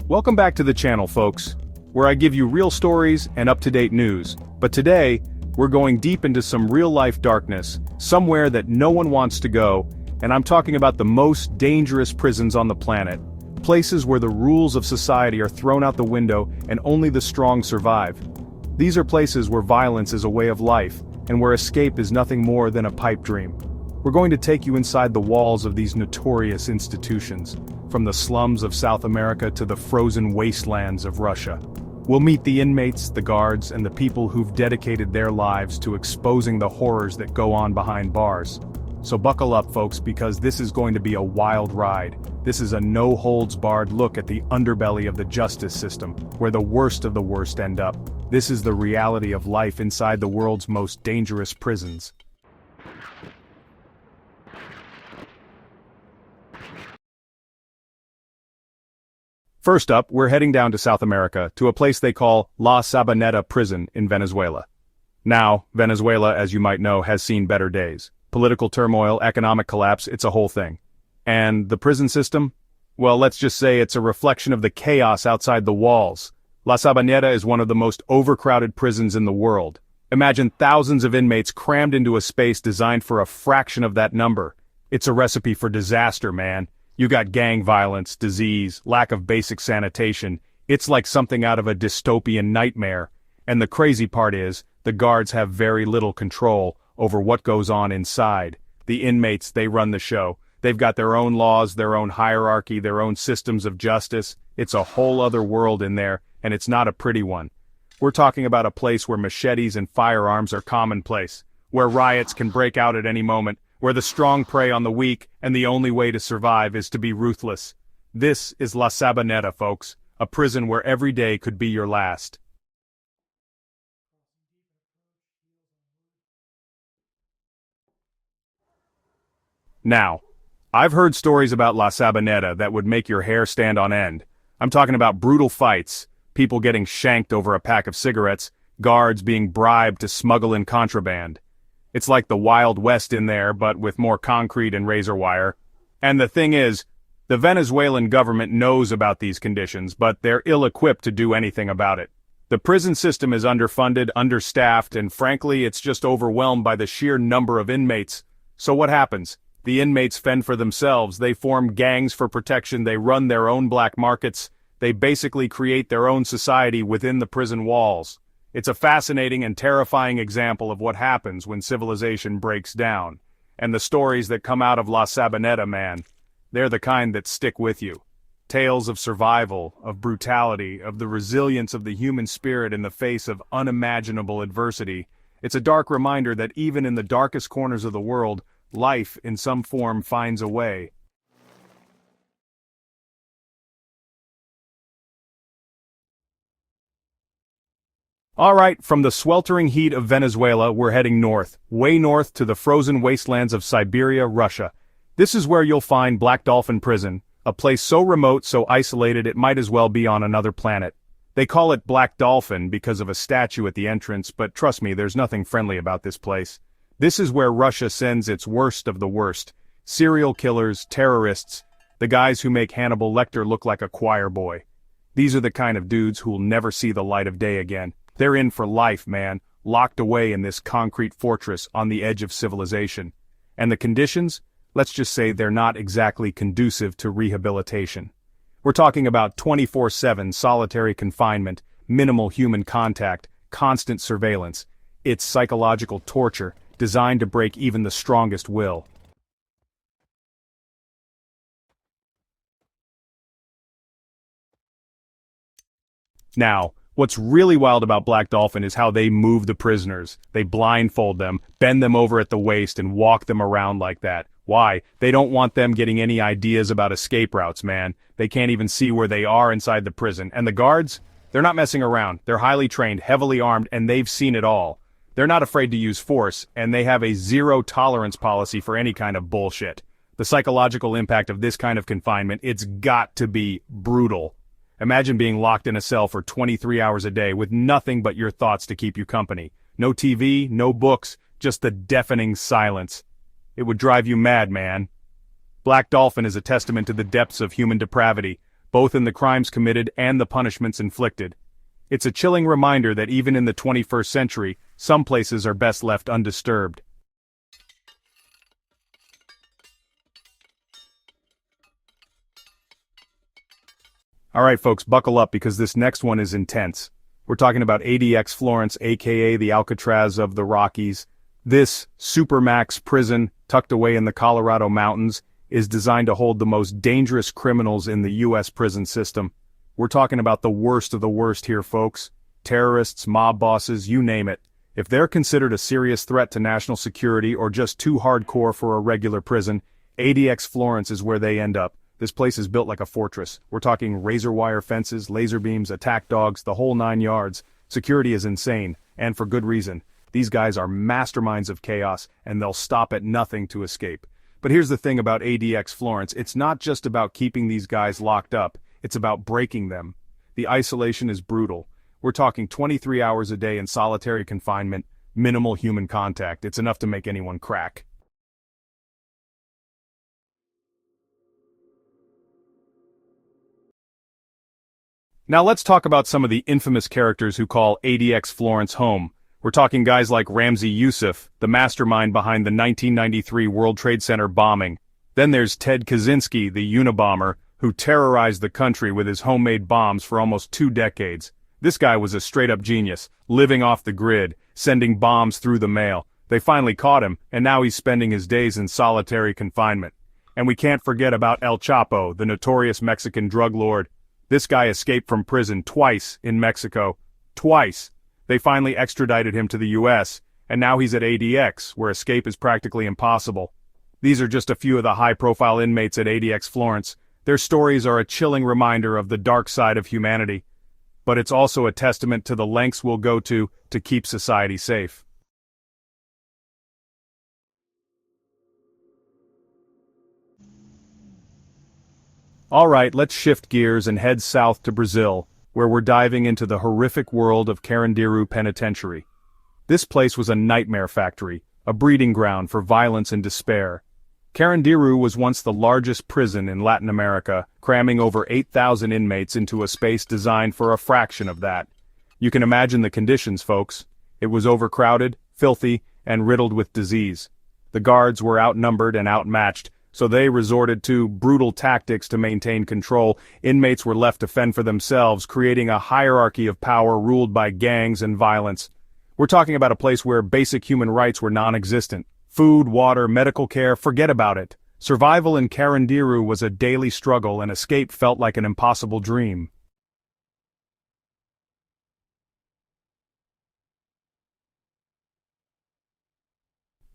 Welcome back to the channel, folks, where I give you real stories and up-to-date news. But today, we're going deep into some real-life darkness, somewhere that no one wants to go, and I'm talking about the most dangerous prisons on the planet. Places where the rules of society are thrown out the window and only the strong survive. These are places where violence is a way of life, and where escape is nothing more than a pipe dream. We're going to take you inside the walls of these notorious institutions, from the slums of South America to the frozen wastelands of Russia. We'll meet the inmates, the guards, and the people who've dedicated their lives to exposing the horrors that go on behind bars. So buckle up, folks, because this is going to be a wild ride. This is a no-holds-barred look at the underbelly of the justice system, where the worst of the worst end up. This is the reality of life inside the world's most dangerous prisons. First up, we're heading down to South America, to a place they call La Sabaneta prison in Venezuela. Now, Venezuela, as you might know, has seen better days. Political turmoil, economic collapse, it's a whole thing. And the prison system? Well, let's just say it's a reflection of the chaos outside the walls. La Sabaneta is one of the most overcrowded prisons in the world. Imagine thousands of inmates crammed into a space designed for a fraction of that number. It's a recipe for disaster, man. You got gang violence, disease, lack of basic sanitation. It's like something out of a dystopian nightmare. And the crazy part is, the guards have very little control over what goes on inside. The inmates, they run the show. They've got their own laws, their own hierarchy, their own systems of justice. It's a whole other world in there, and it's not a pretty one. We're talking about a place where machetes and firearms are commonplace, where riots can break out at any moment, where the strong prey on the weak, and the only way to survive is to be ruthless. This is La Sabaneta, folks, a prison where every day could be your last. Now, I've heard stories about La Sabaneta that would make your hair stand on end. I'm talking about brutal fights, people getting shanked over a pack of cigarettes, guards being bribed to smuggle in contraband. It's like the Wild West in there, but with more concrete and razor wire. And the thing is, the Venezuelan government knows about these conditions, but they're ill-equipped to do anything about it. The prison system is underfunded, understaffed, and frankly, it's just overwhelmed by the sheer number of inmates. So what happens? The inmates fend for themselves, they form gangs for protection, they run their own black markets, they basically create their own society within the prison walls. It's a fascinating and terrifying example of what happens when civilization breaks down. And the stories that come out of La Sabaneta, man, they're the kind that stick with you. Tales of survival, of brutality, of the resilience of the human spirit in the face of unimaginable adversity. It's a dark reminder that even in the darkest corners of the world, life in some form finds a way. Alright, from the sweltering heat of Venezuela, we're heading north, way north to the frozen wastelands of Siberia, Russia. This is where you'll find Black Dolphin Prison, a place so remote, so isolated it might as well be on another planet. They call it Black Dolphin because of a statue at the entrance, but trust me, there's nothing friendly about this place. This is where Russia sends its worst of the worst. Serial killers, terrorists, the guys who make Hannibal Lecter look like a choir boy. These are the kind of dudes who'll never see the light of day again. They're in for life, man, locked away in this concrete fortress on the edge of civilization. And the conditions? Let's just say they're not exactly conducive to rehabilitation. We're talking about 24/7 solitary confinement, minimal human contact, constant surveillance. It's psychological torture, designed to break even the strongest will. Now, what's really wild about Black Dolphin is how they move the prisoners. They blindfold them, bend them over at the waist, and walk them around like that. Why? They don't want them getting any ideas about escape routes, man. They can't even see where they are inside the prison. And the guards? They're not messing around. They're highly trained, heavily armed, and they've seen it all. They're not afraid to use force, and they have a zero-tolerance policy for any kind of bullshit. The psychological impact of this kind of confinement, it's got to be brutal. Imagine being locked in a cell for 23 hours a day with nothing but your thoughts to keep you company. No TV, no books, just the deafening silence. It would drive you mad, man. Black Dolphin is a testament to the depths of human depravity. both in the crimes committed and the punishments inflicted. It's a chilling reminder that even in the 21st century, some places are best left undisturbed. Alright folks, buckle up because this next one is intense. We're talking about ADX Florence, aka the Alcatraz of the Rockies. This supermax prison, tucked away in the Colorado mountains, is designed to hold the most dangerous criminals in the US prison system. We're talking about the worst of the worst here, folks. Terrorists, mob bosses, you name it. If they're considered a serious threat to national security or just too hardcore for a regular prison, ADX Florence is where they end up. This place is built like a fortress. We're talking razor wire fences, laser beams, attack dogs, the whole 9 yards. Security is insane, and for good reason. These guys are masterminds of chaos, and they'll stop at nothing to escape. But here's the thing about ADX Florence, it's not just about keeping these guys locked up, it's about breaking them. The isolation is brutal. We're talking 23 hours a day in solitary confinement, minimal human contact. It's enough to make anyone crack. Now let's talk about some of the infamous characters who call ADX Florence home. We're talking guys like Ramzi Youssef, the mastermind behind the 1993 World Trade Center bombing. Then there's Ted Kaczynski, the Unabomber, who terrorized the country with his homemade bombs for almost 2 decades. This guy was a straight-up genius, living off the grid, sending bombs through the mail. They finally caught him, and now he's spending his days in solitary confinement. And we can't forget about El Chapo, the notorious Mexican drug lord. This guy escaped from prison twice in Mexico. Twice. They finally extradited him to the US, and now he's at ADX, where escape is practically impossible. These are just a few of the high-profile inmates at ADX Florence. Their stories are a chilling reminder of the dark side of humanity. But it's also a testament to the lengths we'll go to keep society safe. Alright, let's shift gears and head south to Brazil, where we're diving into the horrific world of Carandiru Penitentiary. This place was a nightmare factory, a breeding ground for violence and despair. Carandiru was once the largest prison in Latin America, cramming over 8,000 inmates into a space designed for a fraction of that. You can imagine the conditions, folks. It was overcrowded, filthy, and riddled with disease. The guards were outnumbered and outmatched, so they resorted to brutal tactics to maintain control. Inmates were left to fend for themselves, creating a hierarchy of power ruled by gangs and violence. We're talking about a place where basic human rights were non-existent. Food, water, medical care, forget about it. Survival in Carandiru was a daily struggle and escape felt like an impossible dream.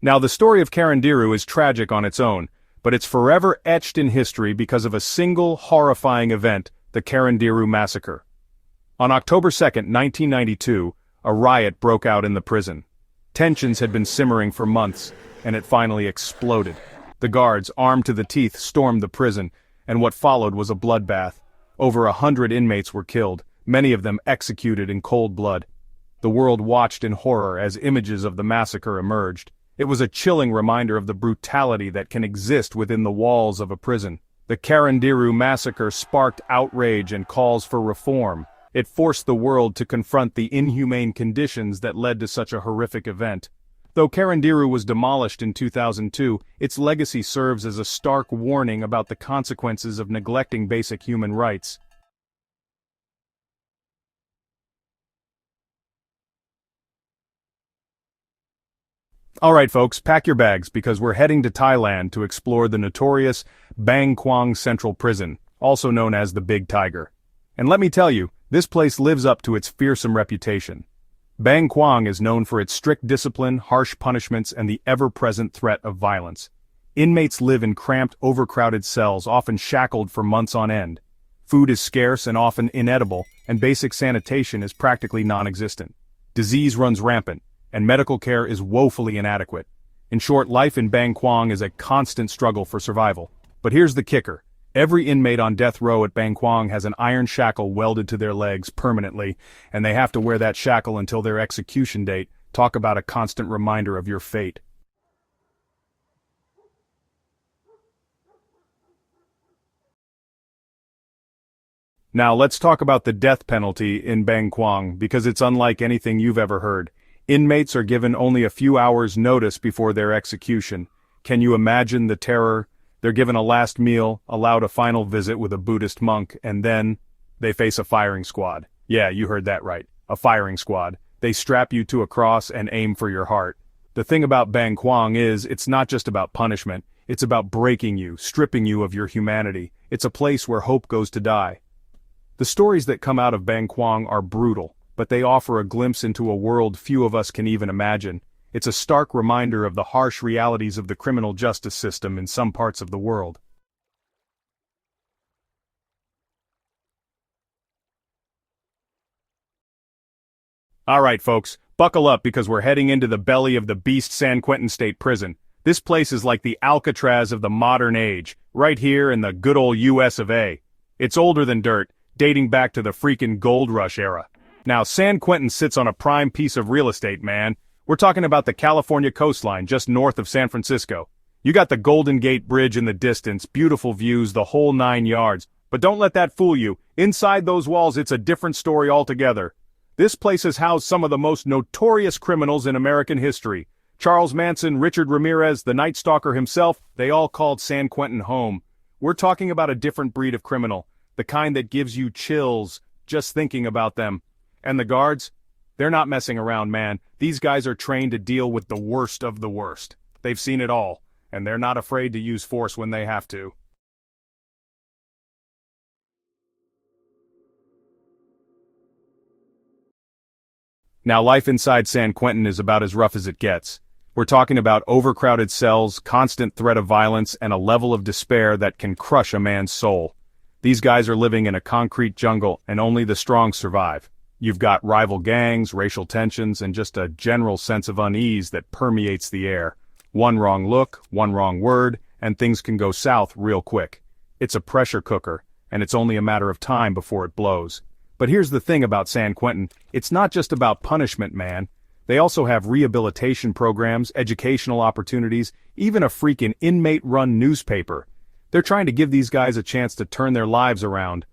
Now the story of Carandiru is tragic on its own, but it's forever etched in history because of a single horrifying event, the Carandiru Massacre. On October 2, 1992, a riot broke out in the prison. Tensions had been simmering for months, and it finally exploded. The guards, armed to the teeth, stormed the prison, and what followed was a bloodbath. Over 100 inmates were killed, many of them executed in cold blood. The world watched in horror as images of the massacre emerged. It was a chilling reminder of the brutality that can exist within the walls of a prison. The Carandiru Massacre sparked outrage and calls for reform. It forced the world to confront the inhumane conditions that led to such a horrific event. Though Carandiru was demolished in 2002, its legacy serves as a stark warning about the consequences of neglecting basic human rights. Alright folks, pack your bags because we're heading to Thailand to explore the notorious Bang Kwang Central Prison, also known as the Big Tiger. And let me tell you, this place lives up to its fearsome reputation. Bang Kwang is known for its strict discipline, harsh punishments, and the ever-present threat of violence. Inmates live in cramped, overcrowded cells, often shackled for months on end. Food is scarce and often inedible, and basic sanitation is practically non-existent. Disease runs rampant, and medical care is woefully inadequate. In short, life in Bang Kwang is a constant struggle for survival. But here's the kicker. Every inmate on death row at Bang Kwang has an iron shackle welded to their legs permanently, and they have to wear that shackle until their execution date. Talk about a constant reminder of your fate. Now let's talk about the death penalty in Bangkwang because it's unlike anything you've ever heard. Inmates are given only a few hours' notice before their execution. Can you imagine the terror? They're given a last meal, allowed a final visit with a Buddhist monk, and then they face a firing squad. Yeah, you heard that right. A firing squad. They strap you to a cross and aim for your heart. The thing about Bangkwang is, it's not just about punishment. It's about breaking you, stripping you of your humanity. It's a place where hope goes to die. The stories that come out of Bangkwang are brutal, but they offer a glimpse into a world few of us can even imagine. It's a stark reminder of the harsh realities of the criminal justice system in some parts of the world. Alright folks, buckle up because we're heading into the belly of the beast San Quentin State Prison. This place is like the Alcatraz of the modern age, right here in the good old US of A. It's older than dirt, dating back to the freaking gold rush era. Now San Quentin sits on a prime piece of real estate, man. We're talking about the California coastline just north of San Francisco. You got the Golden Gate Bridge in the distance, beautiful views, the whole 9 yards. But don't let that fool you. Inside those walls it's a different story altogether. This place has housed some of the most notorious criminals in American history. Charles Manson, Richard Ramirez, the Night Stalker himself, they all called San Quentin home. We're talking about a different breed of criminal. The kind that gives you chills just thinking about them. And the guards? They're not messing around, man. These guys are trained to deal with the worst of the worst. They've seen it all, and they're not afraid to use force when they have to. Now life inside San Quentin is about as rough as it gets. We're talking about overcrowded cells, constant threat of violence, and a level of despair that can crush a man's soul. These guys are living in a concrete jungle, and only the strong survive. You've got rival gangs, racial tensions, and just a general sense of unease that permeates the air. One wrong look, one wrong word, and things can go south real quick. It's a pressure cooker, and it's only a matter of time before it blows. But here's the thing about San Quentin, it's not just about punishment, man. They also have rehabilitation programs, educational opportunities, even a freaking inmate-run newspaper. They're trying to give these guys a chance to turn their lives around.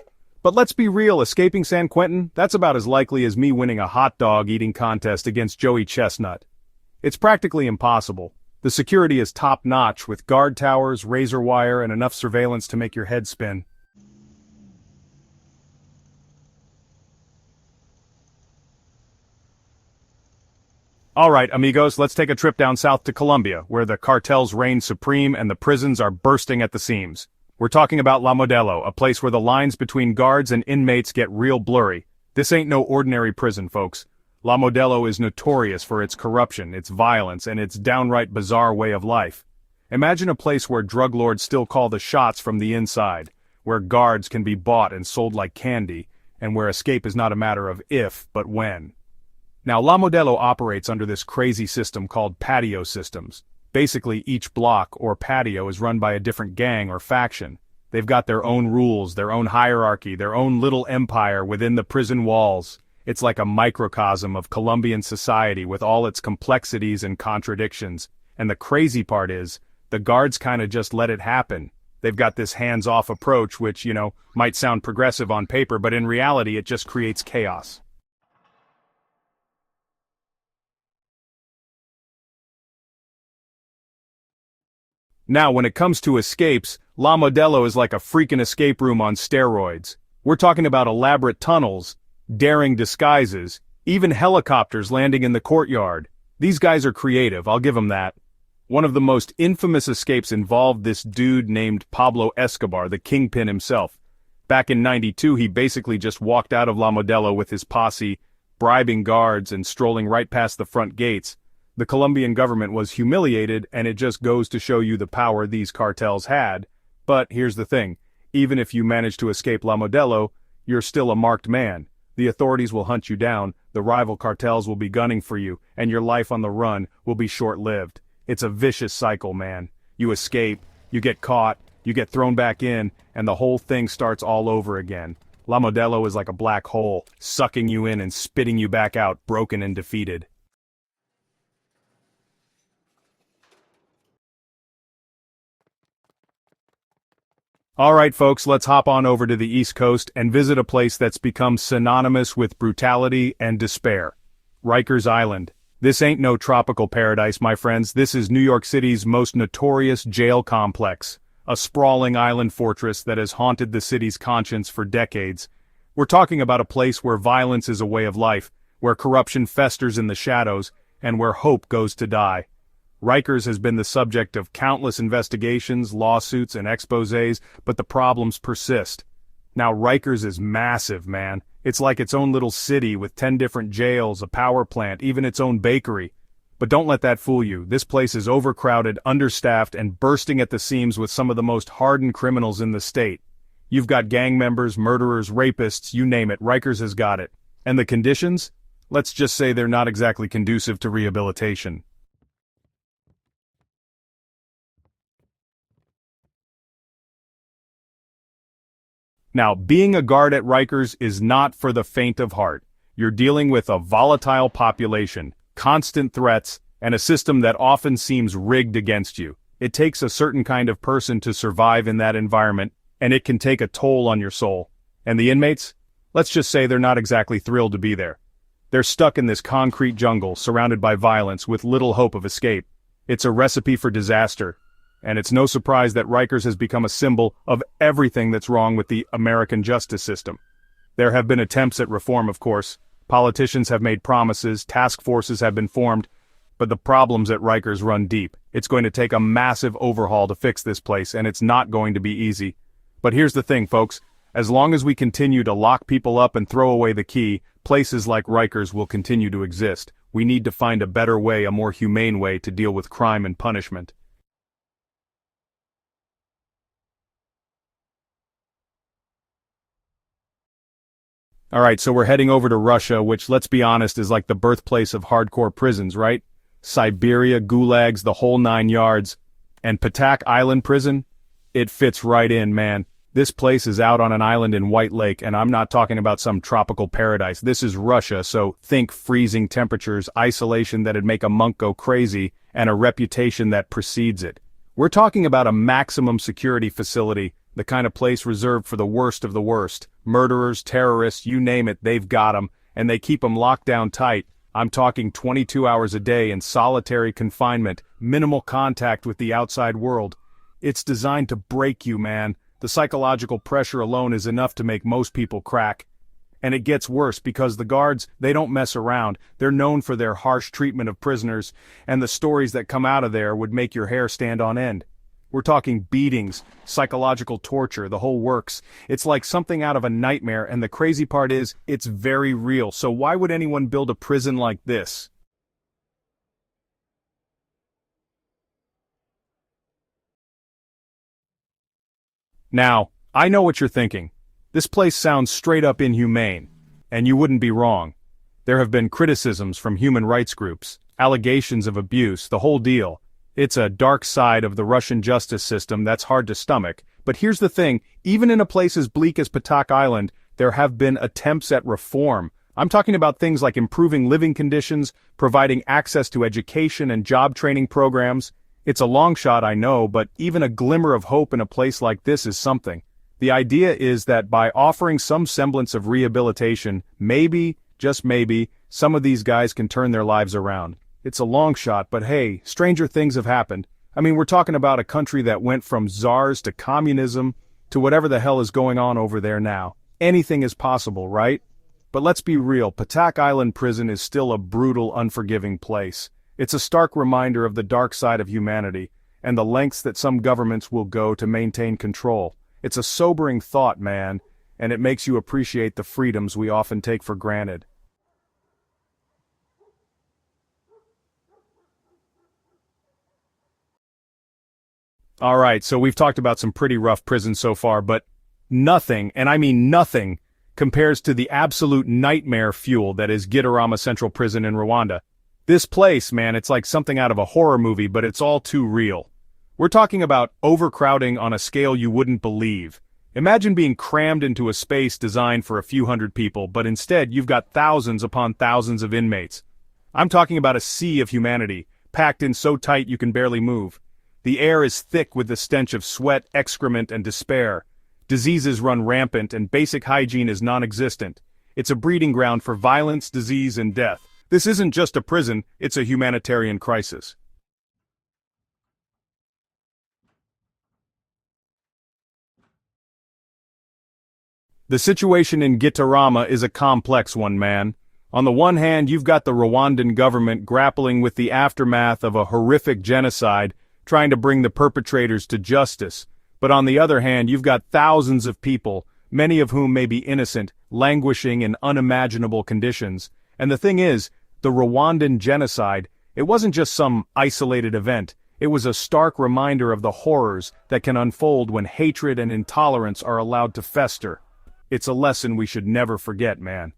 But let's be real, escaping San Quentin, that's about as likely as me winning a hot dog eating contest against Joey Chestnut. It's practically impossible. The security is top-notch with guard towers, razor wire, and enough surveillance to make your head spin. Alright, amigos, let's take a trip down south to Colombia, where the cartels reign supreme and the prisons are bursting at the seams. We're talking about La Modelo, a place where the lines between guards and inmates get real blurry. This ain't no ordinary prison, folks. La Modelo is notorious for its corruption, its violence, and its downright bizarre way of life. Imagine a place where drug lords still call the shots from the inside, where guards can be bought and sold like candy, and where escape is not a matter of if, but when. Now La Modelo operates under this crazy system called patio systems. Basically each block or patio is run by a different gang or faction. They've got their own rules, their own hierarchy, their own little empire within the prison walls. It's like a microcosm of Colombian society with all its complexities and contradictions. And the crazy part is, the guards kinda just let it happen. They've got this hands-off approach which, might sound progressive on paper, but in reality it just creates chaos. Now when it comes to escapes, La Modelo is like a freaking escape room on steroids. We're talking about elaborate tunnels, daring disguises, even helicopters landing in the courtyard. These guys are creative, I'll give them that. One of the most infamous escapes involved this dude named Pablo Escobar, the kingpin himself. Back in '92 he basically just walked out of La Modelo with his posse, bribing guards and strolling right past the front gates. The Colombian government was humiliated, and it just goes to show you the power these cartels had. But here's the thing, even if you manage to escape La Modelo, you're still a marked man. The authorities will hunt you down, the rival cartels will be gunning for you, and your life on the run will be short-lived. It's a vicious cycle, man. You escape, you get caught, you get thrown back in, and the whole thing starts all over again. La Modelo is like a black hole, sucking you in and spitting you back out, broken and defeated. Alright folks, let's hop on over to the East Coast and visit a place that's become synonymous with brutality and despair. Rikers Island. This ain't no tropical paradise, my friends. This is New York City's most notorious jail complex. A sprawling island fortress that has haunted the city's conscience for decades. We're talking about a place where violence is a way of life, where corruption festers in the shadows, and where hope goes to die. Rikers has been the subject of countless investigations, lawsuits, and exposés, but the problems persist. Now Rikers is massive, man. It's like its own little city with 10 different jails, a power plant, even its own bakery. But don't let that fool you. This place is overcrowded, understaffed, and bursting at the seams with some of the most hardened criminals in the state. You've got gang members, murderers, rapists, you name it, Rikers has got it. And the conditions? Let's just say they're not exactly conducive to rehabilitation. Now, being a guard at Rikers is not for the faint of heart. You're dealing with a volatile population, constant threats, and a system that often seems rigged against you. It takes a certain kind of person to survive in that environment, and it can take a toll on your soul. And the inmates? Let's just say they're not exactly thrilled to be there. They're stuck in this concrete jungle, surrounded by violence, with little hope of escape. It's a recipe for disaster. And it's no surprise that Rikers has become a symbol of everything that's wrong with the American justice system. There have been attempts at reform, of course. Politicians have made promises, task forces have been formed, but the problems at Rikers run deep. It's going to take a massive overhaul to fix this place, and it's not going to be easy. But here's the thing, folks. As long as we continue to lock people up and throw away the key, places like Rikers will continue to exist. We need to find a better way, a more humane way to deal with crime and punishment. Alright, so we're heading over to Russia, which, let's be honest, is like the birthplace of hardcore prisons, right? Siberia, gulags, the whole 9 yards. And Patak Island Prison? It fits right in, man. This place is out on an island in White Lake, and I'm not talking about some tropical paradise. This is Russia, so think freezing temperatures, isolation that'd make a monk go crazy, and a reputation that precedes it. We're talking about a maximum security facility, the kind of place reserved for the worst of the worst. Murderers, terrorists, you name it, they've got 'em, and they keep 'em locked down tight. I'm talking 22 hours a day in solitary confinement, minimal contact with the outside world. It's designed to break you, man. The psychological pressure alone is enough to make most people crack. And it gets worse because the guards, they don't mess around. They're known for their harsh treatment of prisoners, and the stories that come out of there would make your hair stand on end. We're talking beatings, psychological torture, the whole works. It's like something out of a nightmare, and the crazy part is, it's very real. So why would anyone build a prison like this? Now, I know what you're thinking. This place sounds straight up inhumane. And you wouldn't be wrong. There have been criticisms from human rights groups, allegations of abuse, the whole deal. It's a dark side of the Russian justice system that's hard to stomach. But here's the thing, even in a place as bleak as Patak Island, there have been attempts at reform. I'm talking about things like improving living conditions, providing access to education and job training programs. It's a long shot, I know, but even a glimmer of hope in a place like this is something. The idea is that by offering some semblance of rehabilitation, maybe, just maybe, some of these guys can turn their lives around. It's a long shot, but hey, stranger things have happened. I mean, we're talking about a country that went from czars to communism to whatever the hell is going on over there now. Anything is possible, right? But let's be real, Patak Island Prison is still a brutal, unforgiving place. It's a stark reminder of the dark side of humanity, and the lengths that some governments will go to maintain control. It's a sobering thought, man, and it makes you appreciate the freedoms we often take for granted. Alright, so we've talked about some pretty rough prisons so far, but nothing, and I mean nothing, compares to the absolute nightmare fuel that is Gitarama Central Prison in Rwanda. This place, man, it's like something out of a horror movie, but it's all too real. We're talking about overcrowding on a scale you wouldn't believe. Imagine being crammed into a space designed for a few hundred people, but instead you've got thousands upon thousands of inmates. I'm talking about a sea of humanity, packed in so tight you can barely move. The air is thick with the stench of sweat, excrement, and despair. Diseases run rampant and basic hygiene is non-existent. It's a breeding ground for violence, disease, and death. This isn't just a prison, it's a humanitarian crisis. The situation in Gitarama is a complex one, man. On the one hand, you've got the Rwandan government grappling with the aftermath of a horrific genocide, trying to bring the perpetrators to justice. But on the other hand, you've got thousands of people, many of whom may be innocent, languishing in unimaginable conditions. And the thing is, the Rwandan genocide, it wasn't just some isolated event. It was a stark reminder of the horrors that can unfold when hatred and intolerance are allowed to fester. It's a lesson we should never forget, man.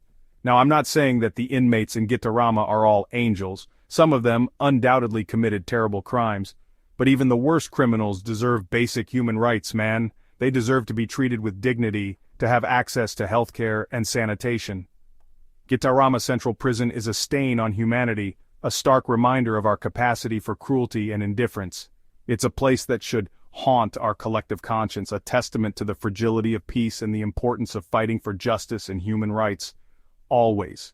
Now, I'm not saying that the inmates in Gitarama are all angels. Some of them undoubtedly committed terrible crimes. But even the worst criminals deserve basic human rights, man. They deserve to be treated with dignity, to have access to healthcare and sanitation. Gitarama Central Prison is a stain on humanity, a stark reminder of our capacity for cruelty and indifference. It's a place that should haunt our collective conscience, a testament to the fragility of peace and the importance of fighting for justice and human rights. Always.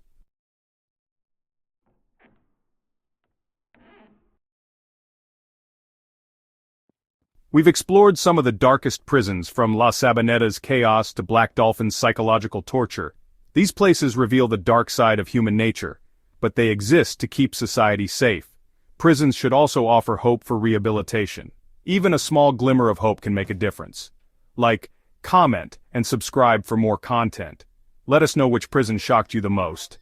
We've explored some of the darkest prisons, from La Saboneta's chaos to Black Dolphin's psychological torture. These places reveal the dark side of human nature, but they exist to keep society safe. Prisons should also offer hope for rehabilitation. Even a small glimmer of hope can make a difference. Like, comment and subscribe for more content. Let us know which prison shocked you the most.